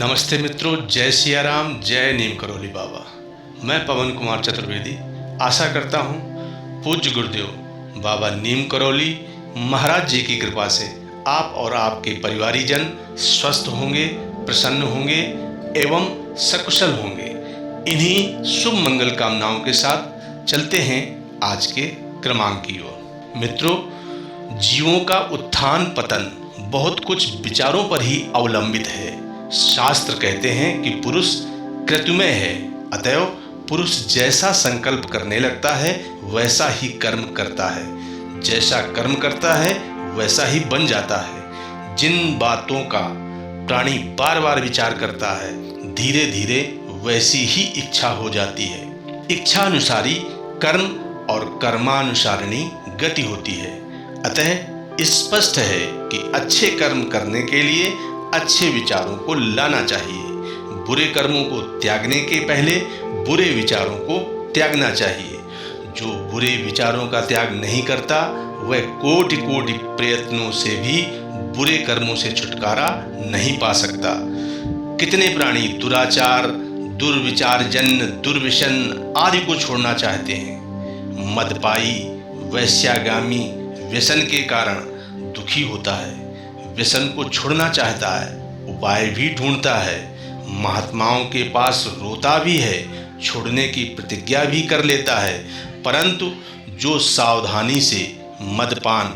नमस्ते मित्रों, जय सिया राम, जय नीम करौली बाबा। मैं पवन कुमार चतुर्वेदी आशा करता हूँ पूज्य गुरुदेव बाबा नीम करौली महाराज जी की कृपा से आप और आपके परिवारीजन स्वस्थ होंगे, प्रसन्न होंगे एवं सकुशल होंगे। इन्हीं शुभ मंगल कामनाओं के साथ चलते हैं आज के क्रमांक की ओर। मित्रों, जीवों का उत्थान पतन बहुत कुछ विचारों पर ही अवलंबित है। शास्त्र कहते हैं कि पुरुष कृतमय है, अतएव पुरुष जैसा संकल्प करने लगता है वैसा ही कर्म करता है, जैसा कर्म करता है वैसा ही बन जाता है। जिन बातों का प्राणी बार बार विचार करता है, धीरे धीरे वैसी ही इच्छा हो जाती है। इच्छानुसारी कर्म और कर्मानुसारिणी गति होती है। अतः स्पष्ट है कि अच्छे कर्म करने के लिए अच्छे विचारों को लाना चाहिए। बुरे कर्मों को त्यागने के पहले बुरे विचारों को त्यागना चाहिए। जो बुरे विचारों का त्याग नहीं करता वह कोटि कोटि प्रयत्नों से भी बुरे कर्मों से छुटकारा नहीं पा सकता। कितने प्राणी दुराचार, दुर्विचार जन्य दुर्व्यसन आदि को छोड़ना चाहते हैं। मदपाई, वैश्यागामी व्यसन के कारण दुखी होता है, व्यसन को छोड़ना चाहता है, उपाय भी ढूंढता है, महात्माओं के पास रोता भी है, छोड़ने की प्रतिज्ञा भी कर लेता है, परंतु जो सावधानी से मदपान,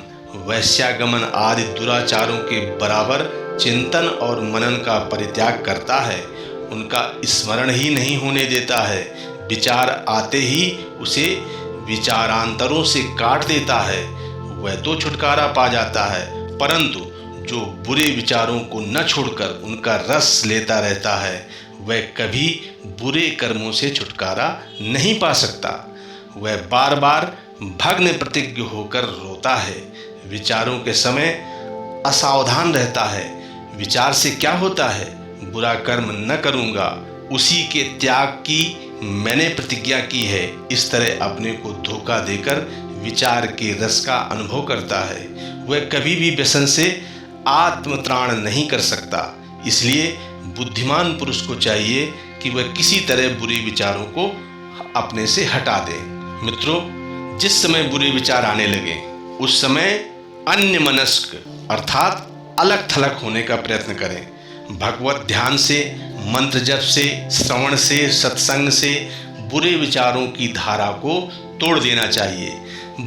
वैश्यागमन आदि दुराचारों के बराबर चिंतन और मनन का परित्याग करता है, उनका स्मरण ही नहीं होने देता है, विचार आते ही उसे विचारांतरों से काट देता है, वह तो छुटकारा पा जाता है। परंतु जो बुरे विचारों को न छोड़कर उनका रस लेता रहता है वह कभी बुरे कर्मों से छुटकारा नहीं पा सकता। वह बार बार भग्न प्रतिज्ञ होकर रोता है, विचारों के समय असावधान रहता है। विचार से क्या होता है? बुरा कर्म न करूँगा, उसी के त्याग की मैंने प्रतिज्ञा की है। इस तरह अपने को धोखा देकर विचार के रस का अनुभव करता है। वह कभी भी व्यसन से आत्मत्राण नहीं कर सकता। इसलिए बुद्धिमान पुरुष को चाहिए कि वह किसी तरह बुरे विचारों को अपने से हटा दे। मित्रों, जिस समय बुरे विचार आने लगे उस समय अन्यमनस्क अर्थात अलग थलग होने का प्रयत्न करें। भगवत ध्यान से, मंत्र जप से, श्रवण से, सत्संग से बुरे विचारों की धारा को तोड़ देना चाहिए।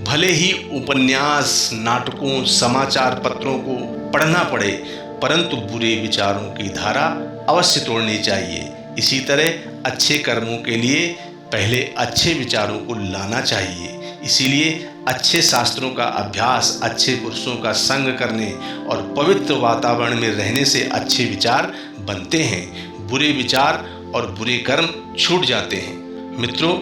भले ही उपन्यास, नाटकों, समाचार पत्रों को पढ़ना पड़े, परंतु बुरे विचारों की धारा अवश्य तोड़नी चाहिए। इसी तरह अच्छे कर्मों के लिए पहले अच्छे विचारों को लाना चाहिए। इसीलिए अच्छे शास्त्रों का अभ्यास, अच्छे पुरुषों का संग करने और पवित्र वातावरण में रहने से अच्छे विचार बनते हैं। बुरे विचार और बुरे कर्म छूट जाते हैं। मित्रों,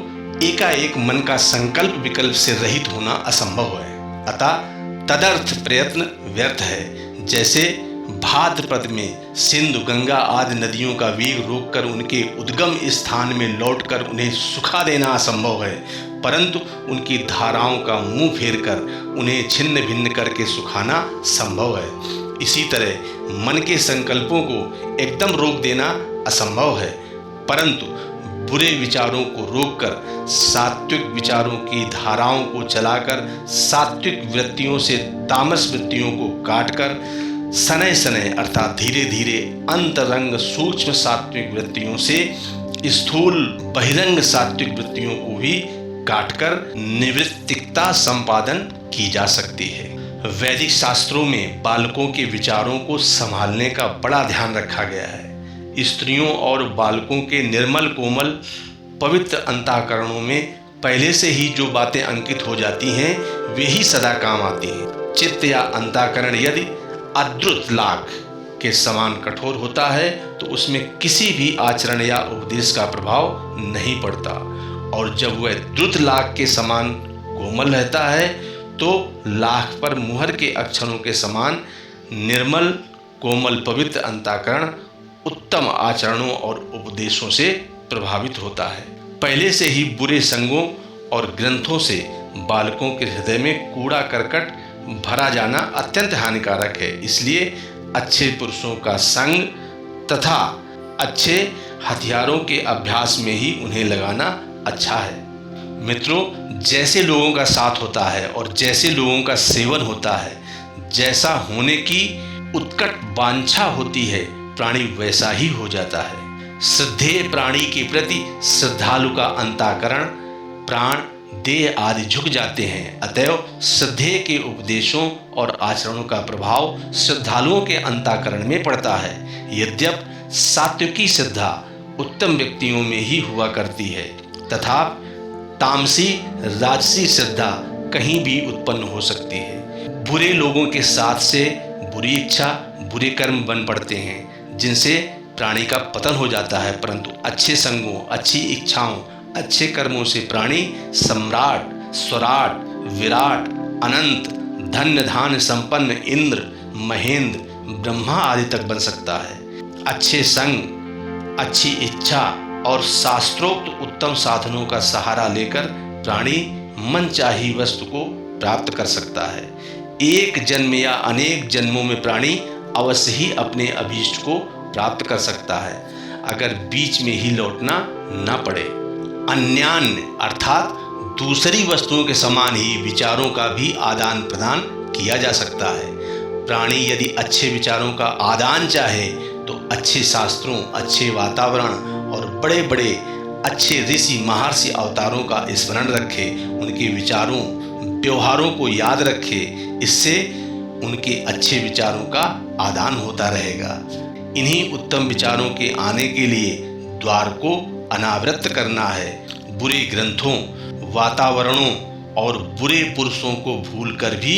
एकाएक मन का संकल्प विकल्प से रहित होना असंभव है, अतः तदर्थ प्रयत्न व्यर्थ है। जैसे भाद्रपद में सिंधु, गंगा आदि नदियों का वेग रोककर उनके उद्गम स्थान में लौटकर उन्हें सुखा देना असंभव है, परंतु उनकी धाराओं का मुंह फेरकर उन्हें छिन्न भिन्न करके सुखाना संभव है। इसी तरह मन के संकल्पों को एकदम रोक देना असंभव है, परंतु बुरे विचारों को रोककर सात्विक विचारों की धाराओं को चलाकर सात्विक वृत्तियों से तामस वृत्तियों को काटकर शनैः शनैः अर्थात धीरे धीरे अंतरंग सूक्ष्म सात्विक वृत्तियों से स्थूल बहिरंग सात्विक वृत्तियों को भी काटकर निवृत्तिकता संपादन की जा सकती है। वैदिक शास्त्रों में बालकों के विचारों को संभालने का बड़ा ध्यान रखा गया है। स्त्रियों और बालकों के निर्मल कोमल पवित्र अंतःकरणों में पहले से ही जो बातें अंकित हो जाती हैं वे ही सदा काम आती हैं। चित्त या अंतःकरण यदि अद्रुत लाख के समान कठोर होता है तो उसमें किसी भी आचरण या उपदेश का प्रभाव नहीं पड़ता, और जब वह द्रुत लाख के समान कोमल रहता है तो लाख पर मुहर के अक्षरों के समान निर्मल कोमल पवित्र अंतःकरण उत्तम आचरणों और उपदेशों से प्रभावित होता है। पहले से ही बुरे संगों और ग्रंथों से बालकों के हृदय में कूड़ा करकट भरा जाना अत्यंत हानिकारक है। इसलिए अच्छे पुरुषों का संग तथा अच्छे हथियारों के अभ्यास में ही उन्हें लगाना अच्छा है। मित्रों, जैसे लोगों का साथ होता है और जैसे लोगों का सेवन होता है, जैसा होने की उत्कट वांछा होती है, प्राणी वैसा ही हो जाता है। श्रद्धेय प्राणी के प्रति श्रद्धालु का अंतःकरण, प्राण, देह आदि झुक जाते हैं। अतएव श्रद्धेय के उपदेशों और आचरणों का प्रभाव श्रद्धालुओं के अंतःकरण में पड़ता है। यद्यप सात्विकी श्रद्धा उत्तम व्यक्तियों में ही हुआ करती है, तथा तामसी राजसी श्रद्धा कहीं भी उत्पन्न हो सकती है। बुरे लोगों के साथ से बुरी इच्छा, बुरे कर्म बन पड़ते हैं, जिनसे प्राणी का पतन हो जाता है। परंतु अच्छे संगों, अच्छी इच्छाओं, अच्छे कर्मों से प्राणी सम्राट, स्वराट, विराट, अनंत, धन्य धान्य संपन्न इंद्र, महेंद्र, ब्रह्मा आदि तक बन सकता है। अच्छे संग, अच्छी इच्छा और शास्त्रोक्त उत्तम साधनों का सहारा लेकर प्राणी मनचाही वस्तु को प्राप्त कर सकता है। एक जन्म या अनेक जन्मों में प्राणी अवश्य ही अपने अभीष्ट को प्राप्त कर सकता है, अगर बीच में ही लौटना न पड़े। अन्यान्य अर्थात दूसरी वस्तुओं के समान ही विचारों का भी आदान प्रदान किया जा सकता है। प्राणी यदि अच्छे विचारों का आदान चाहे तो अच्छे शास्त्रों, अच्छे वातावरण और बड़े बड़े अच्छे ऋषि महर्षि अवतारों का स्मरण रखे, उनके विचारों, व्यवहारों को याद रखे। इससे उनके अच्छे विचारों का आदान होता रहेगा। इन्हीं उत्तम विचारों के आने के लिए द्वार को अनावृत करना है। बुरे ग्रंथों, वातावरणों और बुरे पुरुषों को भूलकर भी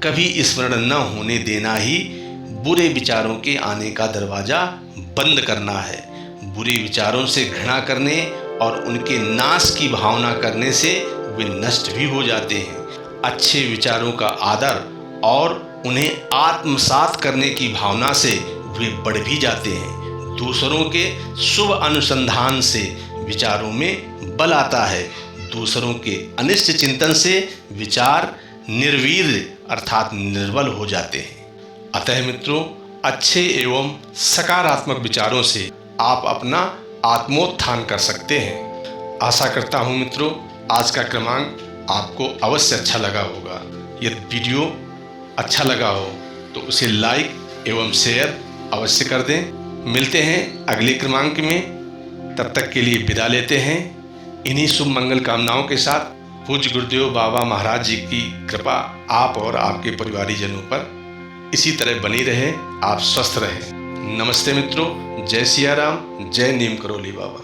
कभी स्मरण न होने देना ही बुरे विचारों के आने का दरवाजा बंद करना है। बुरे विचारों से घृणा करने और उनके नाश की भावना करने से वे नष्ट भी हो जाते हैं। अच्छे विचारों का आदर और उन्हें आत्मसात करने की भावना से वे बढ़ भी जाते हैं। दूसरों के शुभ अनुसंधान से विचारों में बल आता है। दूसरों के अनिष्ट चिंतन से विचार निर्वीर्य अर्थात निर्बल हो जाते हैं। अतः मित्रों, अच्छे एवं सकारात्मक विचारों से आप अपना आत्मोत्थान कर सकते हैं। आशा करता हूँ मित्रों, आज का क्रमांक आपको अवश्य अच्छा लगा होगा। यदि वीडियो अच्छा लगा हो तो उसे लाइक एवं शेयर अवश्य कर दें। मिलते हैं अगले क्रमांक में, तब तक के लिए विदा लेते हैं। इन्हीं शुभ मंगल कामनाओं के साथ पूज्य गुरुदेव बाबा महाराज जी की कृपा आप और आपके परिवारीजनों पर इसी तरह बनी रहे। आप स्वस्थ रहें। नमस्ते मित्रों, जय सिया राम, जय नीम करोली बाबा।